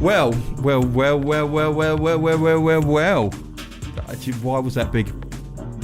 Well. Actually, why was that big?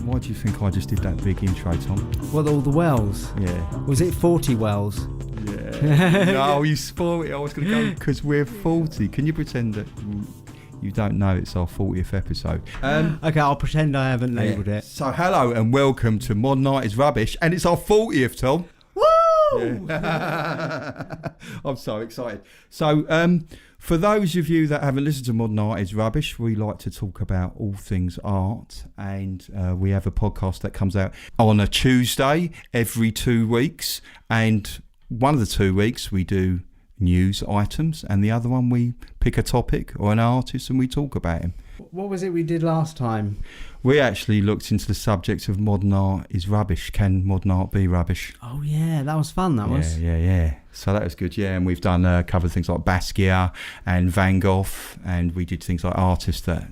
Why do you think I just did that big intro, Tom? What, all the wells? Yeah. Was it 40 wells? Yeah. No, you spoiled it. I was going to go because we're 40. Can you pretend that you don't know it's our 40th episode? Okay, I'll pretend I haven't labelled it. So, hello and welcome to Modern Night is Rubbish, and it's our 40th, Tom. Woo! Yeah. I'm so excited. So, for those of you that haven't listened to Modern Art is Rubbish, we like to talk about all things art, and we have a podcast that comes out on a Tuesday every 2 weeks, and one of the 2 weeks we do news items, and the other one we pick a topic or an artist and we talk about him. What was it we did last time? We actually looked into the subject of modern art is rubbish. Can modern art be rubbish? Oh yeah, that was fun, that was. Yeah. So that was good, yeah. And we've done covered things like Basquiat and Van Gogh, and we did things like artists that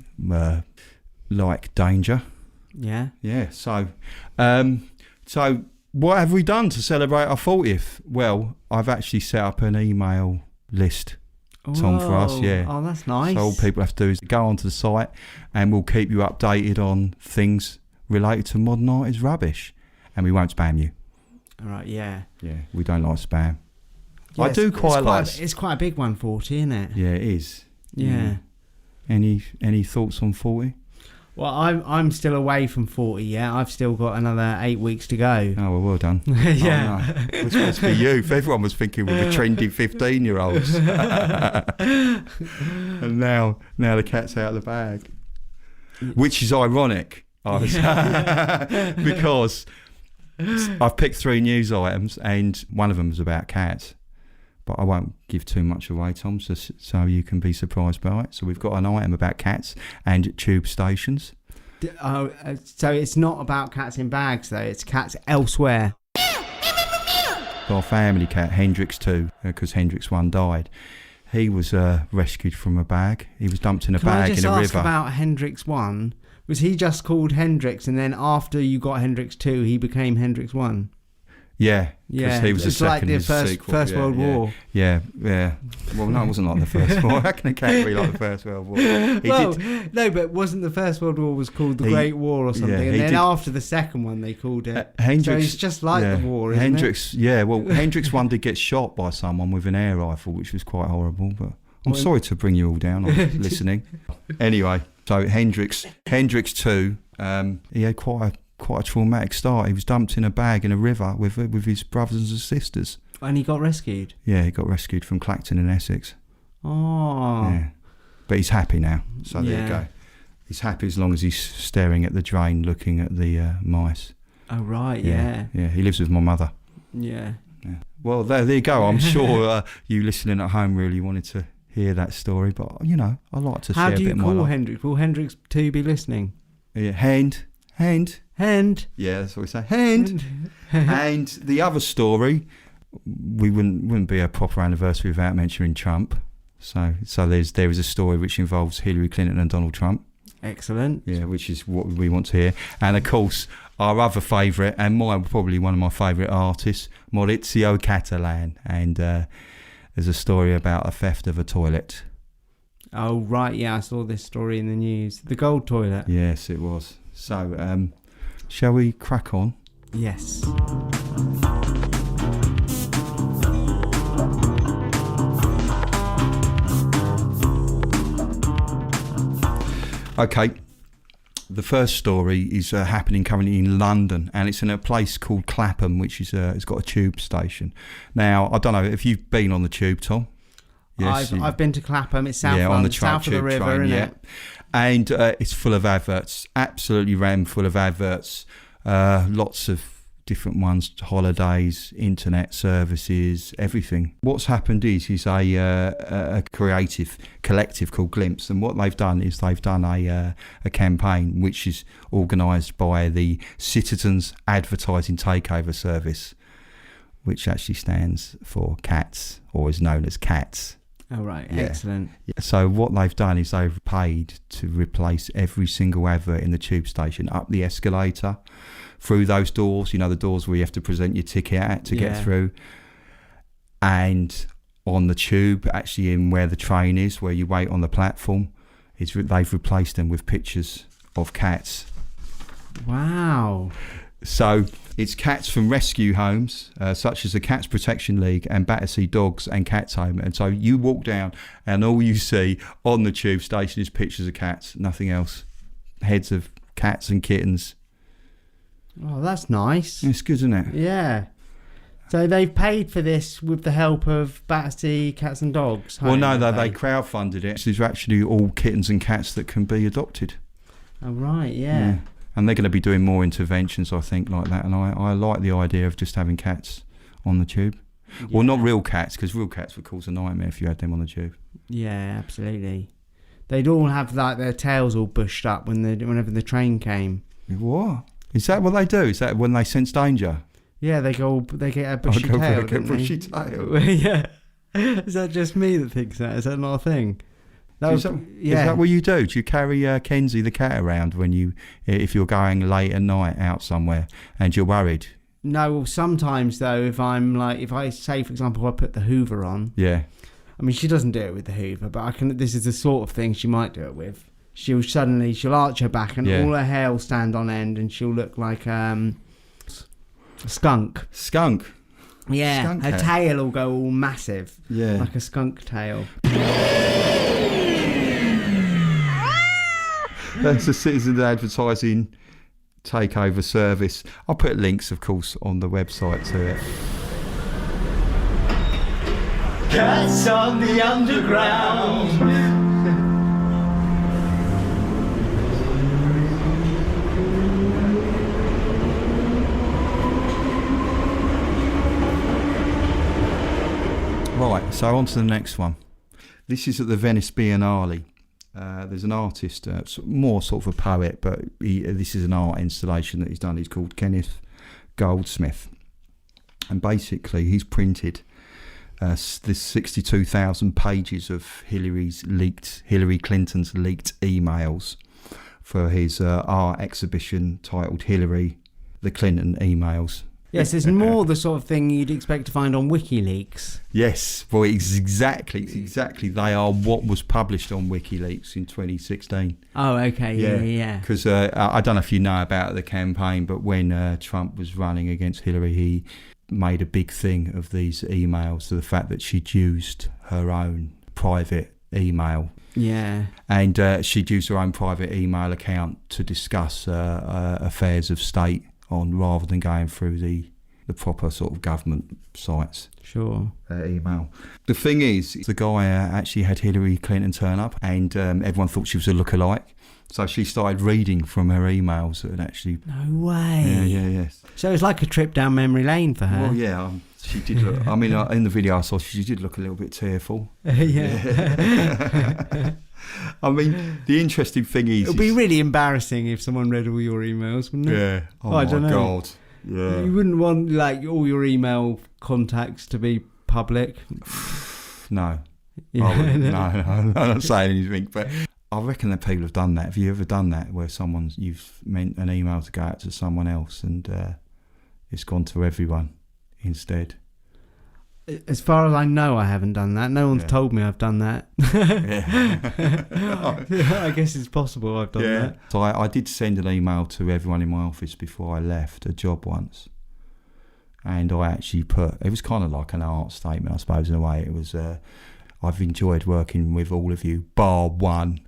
like danger. Yeah. Yeah, so what have we done to celebrate our 40th? Well, I've actually set up an email list, Tom, for us, yeah. Oh, that's nice. So all people have to do is go onto the site and we'll keep you updated on things related to modern art is rubbish. And we won't spam you. All right, yeah. Yeah, we don't like spam. Yeah, I do quite like... It's quite a big one, 40, isn't it? Yeah, it is. Yeah. Any thoughts on 40? Well, I'm still away from 40 yet. I've still got another 8 weeks to go. Oh, well done. Yeah. Oh, no. It was supposed to be you. Everyone was thinking we were trendy 15-year-olds. And now the cat's out of the bag. Which is ironic. Because I've picked 3 news items and one of them is about cats. But I won't give too much away, Tom, so you can be surprised by it. So we've got an item about cats and tube stations. So it's not about cats in bags, though. It's cats elsewhere. Our family cat, Hendrix 2, because Hendrix 1 died. He was rescued from a bag. He was dumped in a bag in a river. Can I just ask about Hendrix 1? Was he just called Hendrix, and then after you got Hendrix 2, he became Hendrix 1? Yeah, because he was it's like the First World War. Yeah. Well, no, it wasn't like the First War. How can a cat be like the First World War? No, but wasn't the First World War was called the Great War or something? Yeah, and then after the second one, they called it. Hendrix, so it's just like the war, isn't Hendrix, it? Yeah, well, Hendrix 1 did get shot by someone with an air rifle, which was quite horrible. But I'm sorry to bring you all down on listening. Anyway, so Hendrix 2, he had quite a traumatic start. He was dumped in a bag in a river with his brothers and sisters. And he got rescued? Yeah, he got rescued from Clacton in Essex. Oh. Yeah. But he's happy now, so there you go. He's happy as long as he's staring at the drain looking at the mice. Oh, right, yeah. Yeah, he lives with my mother. Yeah. Well, there you go. I'm sure you listening at home really wanted to hear that story, but, I like to share a bit more. How do you call Hendrix? Will Hendrix 2 be listening? Yeah, Hand. Yeah, that's what we say. Hand. And the other story, we wouldn't be a proper anniversary without mentioning Trump. So there is a story which involves Hillary Clinton and Donald Trump. Excellent. Yeah, which is what we want to hear. And of course, our other favourite, and probably one of my favourite artists, Maurizio Catalan. And there's a story about a theft of a toilet. Oh, right, yeah, I saw this story in the news. The gold toilet. Yes, it was. So, shall we crack on? Yes. Okay. The first story is happening currently in London, and it's in a place called Clapham, which is it's got a tube station. Now, I don't know if you've been on the tube, Tom. Yes, I've been to Clapham. It's south London, south of the river, isn't it? And it's full of adverts, absolutely rammed full of adverts. Lots of different ones, holidays, internet services, everything. What's happened is a creative collective called Glimpse, and what they've done is they've done a campaign which is organised by the Citizens Advertising Takeover Service, which actually stands for CATS, or is known as CATS. Oh, right. Yeah. Excellent. So what they've done is they've paid to replace every single advert in the tube station, up the escalator, through those doors, the doors where you have to present your ticket at to get through. And on the tube, actually in where the train is, where you wait on the platform. They've replaced them with pictures of cats. Wow. So it's cats from rescue homes, such as the Cats Protection League and Battersea Dogs and Cats Home. And so you walk down and all you see on the tube station is pictures of cats, nothing else. Heads of cats and kittens. Oh, that's nice. It's good, isn't it? Yeah. So they've paid for this with the help of Battersea Cats and Dogs Home, Well, no, have they crowdfunded it. These are actually all kittens and cats that can be adopted. Oh, right, yeah. And they're going to be doing more interventions, I think, like that. And I like the idea of just having cats on the tube. Yeah. Well, not real cats, because real cats would cause a nightmare if you had them on the tube. Yeah, absolutely. They'd all have like their tails all bushed up whenever the train came. What? Is that what they do? Is that when they sense danger? Yeah, they get a bushy tail. Like a bushy tail. Yeah. Is that just me that thinks that? Is that not a thing? Is that what you do? Do you carry Kenzie the cat around if you're going late at night out somewhere and you're worried? No, well, sometimes though, if I say, for example, I put the Hoover on. Yeah. I mean, she doesn't do it with the Hoover, but this is the sort of thing she might do it with. She'll arch her back and all her hair will stand on end and she'll look like a skunk. Skunk? Yeah, skunk her hair. Tail will go all massive. Yeah. Like a skunk tail. That's a citizen advertising takeover service. I'll put links, of course, on the website to it. Cats on the underground. Right, so on to the next one. This is at the Venice Biennale. There's an artist, more sort of a poet, but this is an art installation that he's done. He's called Kenneth Goldsmith. And basically, he's printed this 62,000 pages of Hillary Clinton's leaked emails for his art exhibition titled Hillary, the Clinton Emails. Yes, it's more the sort of thing you'd expect to find on WikiLeaks. Yes, well, it's exactly. They are what was published on WikiLeaks in 2016. Oh, okay, yeah. Because I don't know if you know about the campaign, but when Trump was running against Hillary, he made a big thing of these emails, to the fact that she'd used her own private email. Yeah. And she'd used her own private email account to discuss affairs of state on, rather than going through the proper sort of government sites. Sure. Email. The thing is, the guy actually had Hillary Clinton turn up, and everyone thought she was a lookalike. So she started reading from her emails and actually... No way. Yeah. So it was like a trip down memory lane for her. Well, yeah, she did look... I mean, in the video I saw, she did look a little bit tearful. Yeah. I mean, the interesting thing is... It would be really embarrassing if someone read all your emails, wouldn't it? Yeah. Oh, I don't know. God. Yeah. You wouldn't want, like, all your email contacts to be public. No. Yeah. No, I'm not saying anything, but... I reckon that people have done that. Have you ever done that, where you've meant an email to go out to someone else and it's gone to everyone instead? As far as I know, I haven't done that. No one's told me I've done that. I guess it's possible I've done that. So I did send an email to everyone in my office before I left a job once. And I actually it was kind of like an art statement, I suppose, in a way. It was... I've enjoyed working with all of you, bar one.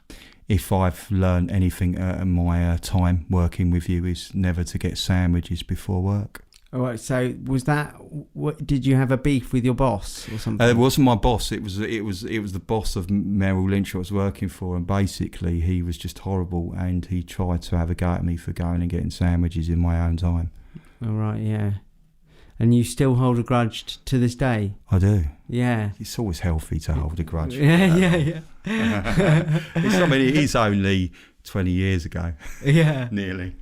If I've learned anything in my time working with you, is never to get sandwiches before work. All right. So was that? Did you have a beef with your boss or something? It wasn't my boss. It was the boss of Merrill Lynch I was working for, and basically he was just horrible, and he tried to have a go at me for going and getting sandwiches in my own time. All right. Yeah. And you still hold a grudge to this day? I do. Yeah. It's always healthy to hold a grudge. Yeah. It is only 20 years ago. Yeah. Nearly.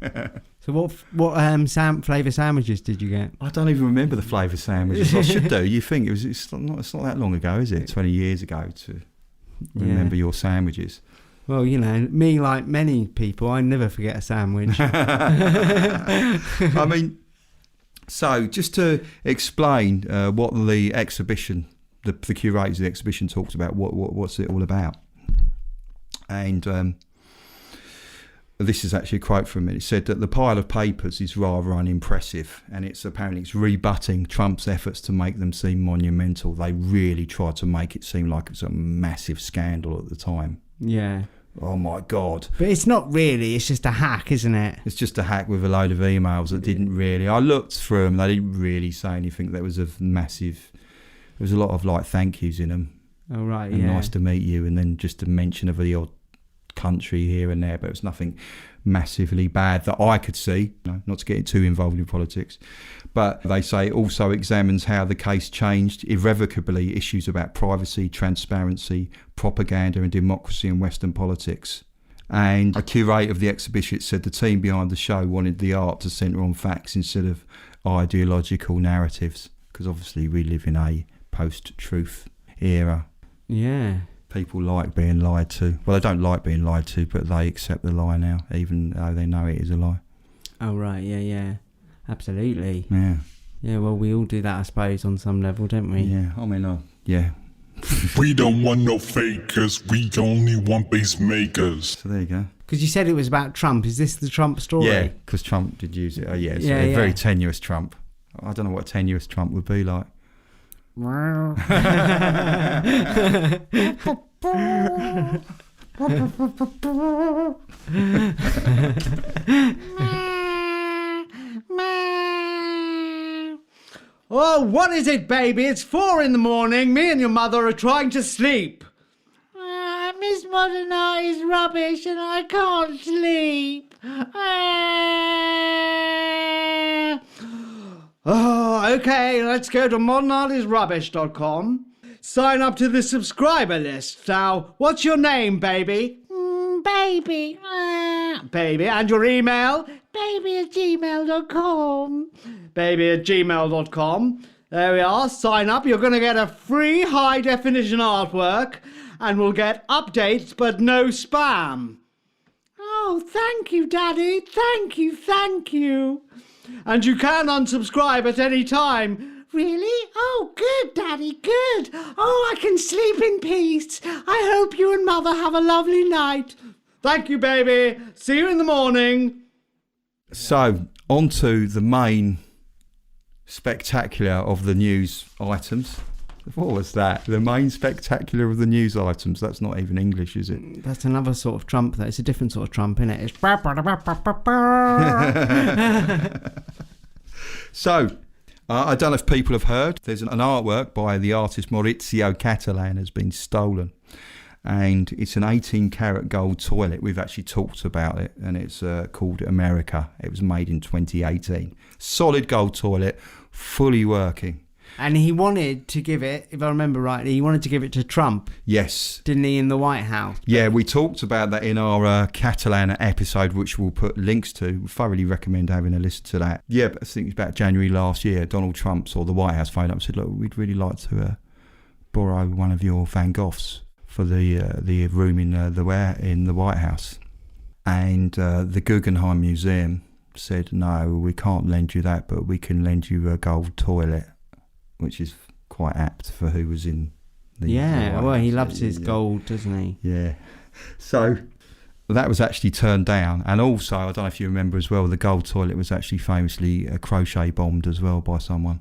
So what flavour sandwiches did you get? I don't even remember the flavour sandwiches. I should do. You think it's not that long ago, is it? 20 years ago to remember your sandwiches. Well, you know, me, like many people, I never forget a sandwich. I mean... So, just to explain what the exhibition the curators of the exhibition talked about what's it all about. And this is actually a quote from it. It said that the pile of papers is rather unimpressive, and it's rebutting Trump's efforts to make them seem monumental. They really tried to make it seem like it was a massive scandal at the time. Yeah. Oh my God. But it's not really, it's just a hack, isn't it? It's just a hack with a load of emails that didn't really... I looked through them, they didn't really say anything that was of massive... There was a lot of like thank yous in them. Oh, right, and yeah. nice to meet you, and then just a mention of the odd country here and there, but it was nothing massively bad that I could see. Not to get too involved in politics, but they say it also examines how the case changed irrevocably issues about privacy, transparency, propaganda and democracy in Western politics. And a curator of the exhibition said the team behind the show wanted the art to centre on facts instead of ideological narratives, because obviously we live in a post-truth era. Yeah. People like being lied to. Well, they don't like being lied to, but they accept the lie now, even though they know it is a lie. Oh, right, yeah. Absolutely. Yeah. Yeah, well, we all do that, I suppose, on some level, don't we? Yeah, I mean, yeah. We don't want no fakers, we only want base makers. So there you go. Because you said it was about Trump. Is this the Trump story? Yeah, because Trump did use it. Oh, yeah, it's Yeah, a yeah. very tenuous Trump. I don't know what a tenuous Trump would be like. Oh, what is it, baby? It's 4 a.m. Me and your mother are trying to sleep. Miss Modern Art is rubbish and I can't sleep. Oh, okay, let's go to modernartisrubbish.com. Sign up to the subscriber list. Now, what's your name, baby? Baby. Baby, and your email? baby@gmail.com. baby@gmail.com. There we are. Sign up. You're going to get a free high-definition artwork, and we'll get updates, but no spam. Oh, thank you, Daddy. Thank you. And you can unsubscribe at any time. Really? Oh, good, Daddy, good. Oh, I can sleep in peace. I hope you and Mother have a lovely night. Thank you, baby. See you in the morning. So, on to the main spectacular of the news items. What was that? The main spectacular of the news items. That's not even English, is it? That's another sort of Trump. It's a different sort of Trump, isn't it? It's... So, I don't know if people have heard, there's an artwork by the artist Maurizio Catalan has been stolen. And it's an 18-karat gold toilet. We've actually talked about it, and it's called America. It was made in 2018. Solid gold toilet, fully working. And he wanted to give it, if I remember rightly, he wanted to give it to Trump. Yes. Didn't he, in the White House? Yeah, we talked about that in our Catalan episode, which we'll put links to. We thoroughly recommend having a listen to that. Yeah, but I think it's about January last year. Donald Trump saw the White House phone up and said, look, we'd really like to borrow one of your Van Goghs for the room in the White House. And the Guggenheim Museum said, no, we can't lend you that, but we can lend you a gold toilet, which is quite apt for who was in the Yeah, well, he House. loves his gold, doesn't he? Yeah. So that was actually turned down. And also, I don't know if you remember as well, the gold toilet was actually famously crochet bombed as well by someone.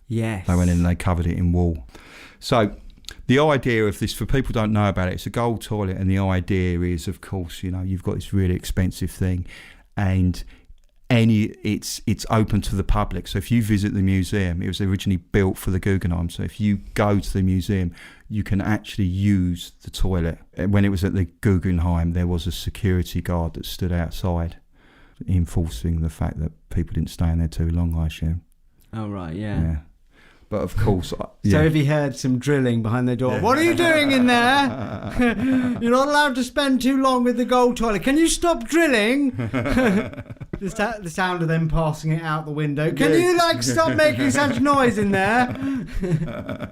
Yes. They went in and they covered it in wool. So the idea of this, for people who don't know about it, it's a gold toilet, and the idea is, of course, you've got this really expensive thing, and it's open to the public. So if you visit the museum, it was originally built for the Guggenheim. So if you go to the museum, you can actually use the toilet. When it was at the Guggenheim, there was a security guard that stood outside, enforcing the fact that people didn't stay in there too long, I assume. Oh, right, yeah. But of course... So if he heard some drilling behind the door, what are you doing in there? You're not allowed to spend too long with the gold toilet. Can you stop drilling? The sound of them passing it out the window. Can you, stop making such noise in there?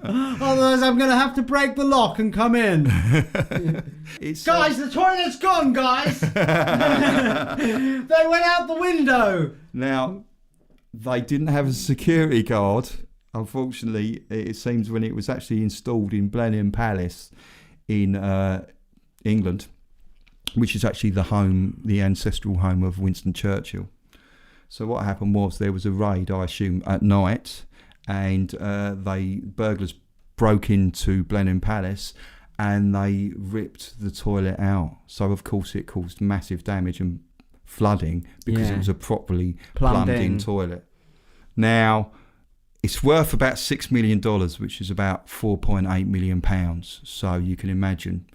Otherwise, I'm going to have to break the lock and come in. Guys, the toilet's gone, guys! They went out the window! Now, they didn't have a security guard unfortunately, it seems when it was actually installed in Blenheim Palace in England, which is actually the ancestral home of Winston Churchill. So what happened was there was a raid, I assume, at night, and burglars broke into Blenheim Palace and they ripped the toilet out. So of course it caused massive damage and flooding because it was a properly plumbed in toilet. Now, it's worth about $6 million, which is about £4.8 million. So you can imagine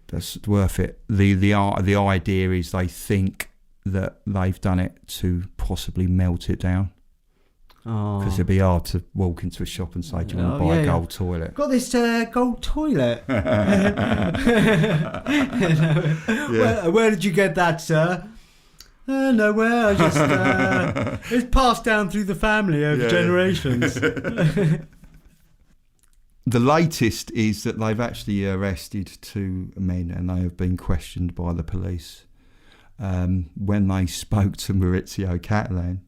that's worth it. The idea is they think that they've done it to possibly melt it down. Because it'd be hard to walk into a shop and say, do you want to buy a gold toilet? Got this gold toilet. Where did you get that, sir? Nowhere. I just it's passed down through the family over generations. The latest is that they've actually arrested 2 men and they have been questioned by the police. When they spoke to Maurizio Catalan,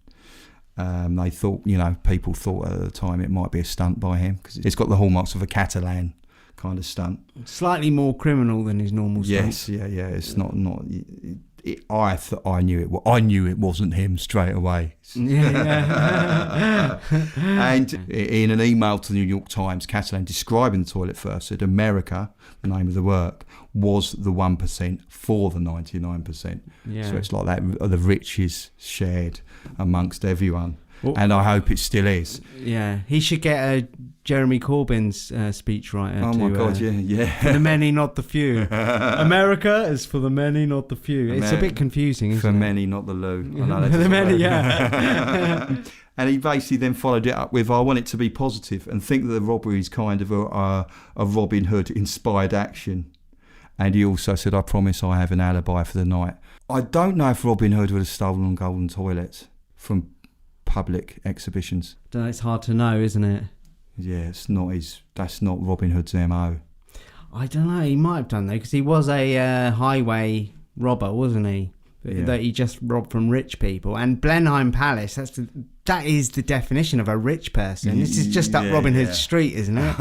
they thought, people thought at the time it might be a stunt by him because it's got the hallmarks of a Catalan kind of stunt. Slightly more criminal than his normal stunt. Yes, yeah. It's not. I knew it. I knew it wasn't him straight away. Yeah. And in an email to the New York Times, Catalan describing the toilet first said, "America, the name of the work, was the 1% for the 99%." Yeah. So it's like that. The rich is shared amongst everyone. Well, and I hope it still is. Yeah, he should get Jeremy Corbyn's speechwriter. Oh my God, yeah. For the many, not the few. America is for the many, not the few. It's a bit confusing, isn't it? For many, not the Lou. For the many, yeah. And he basically then followed it up with, I want it to be positive and think that the robbery is kind of a Robin Hood inspired action. And he also said, I promise I have an alibi for the night. I don't know if Robin Hood would have stolen golden toilets from public exhibitions. It's hard to know, isn't it? Yeah, that's not Robin Hood's MO. I don't know, he might have done though, because he was a highway robber, wasn't he? That he just robbed from rich people. And Blenheim Palace, that is the definition of a rich person. This is just up Robin Hood Street, isn't it?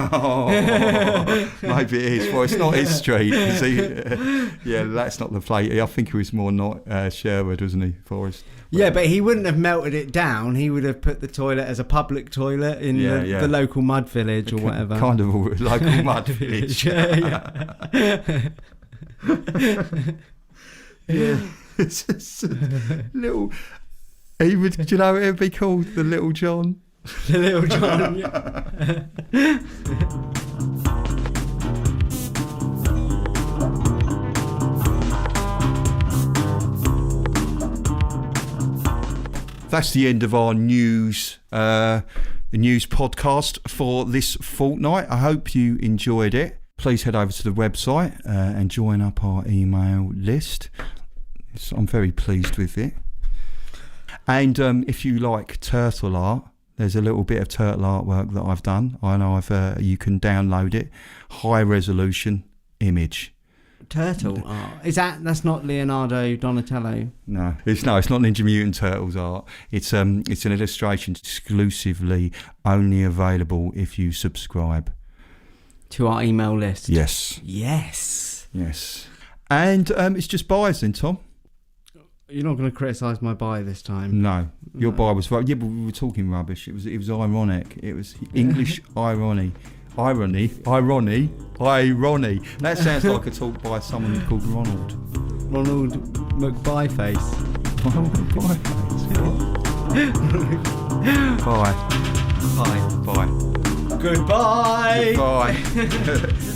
Maybe it is. Well, it's not his street. That's not the place. I think it was more not Sherwood, wasn't he, Forest? Yeah, but he wouldn't have melted it down. He would have put the toilet as a public toilet in the local mud village or whatever. Kind of a local mud village. Yeah. It's just a little. Do you know what it'd be called? The Little John. The Little John. Yeah. That's the end of our news podcast for this fortnight. I hope you enjoyed it. Please head over to the website and join up our email list. I'm very pleased with it. And if you like turtle art, there's a little bit of turtle artwork that I've done. I know you can download it. High resolution image. Turtle art? That's not Leonardo Donatello? No, it's not Ninja Mutant Turtles art. It's an illustration exclusively only available if you subscribe to our email list. Yes. And it's just buys then, Tom. You're not going to criticise my buy this time. No, your buy was right. Yeah, but we were talking rubbish. It was ironic. It was English irony. That sounds like a talk by someone called Ronald. Ronald McBuyface. Ronald McBuyface. What? Bye. Goodbye. Goodbye.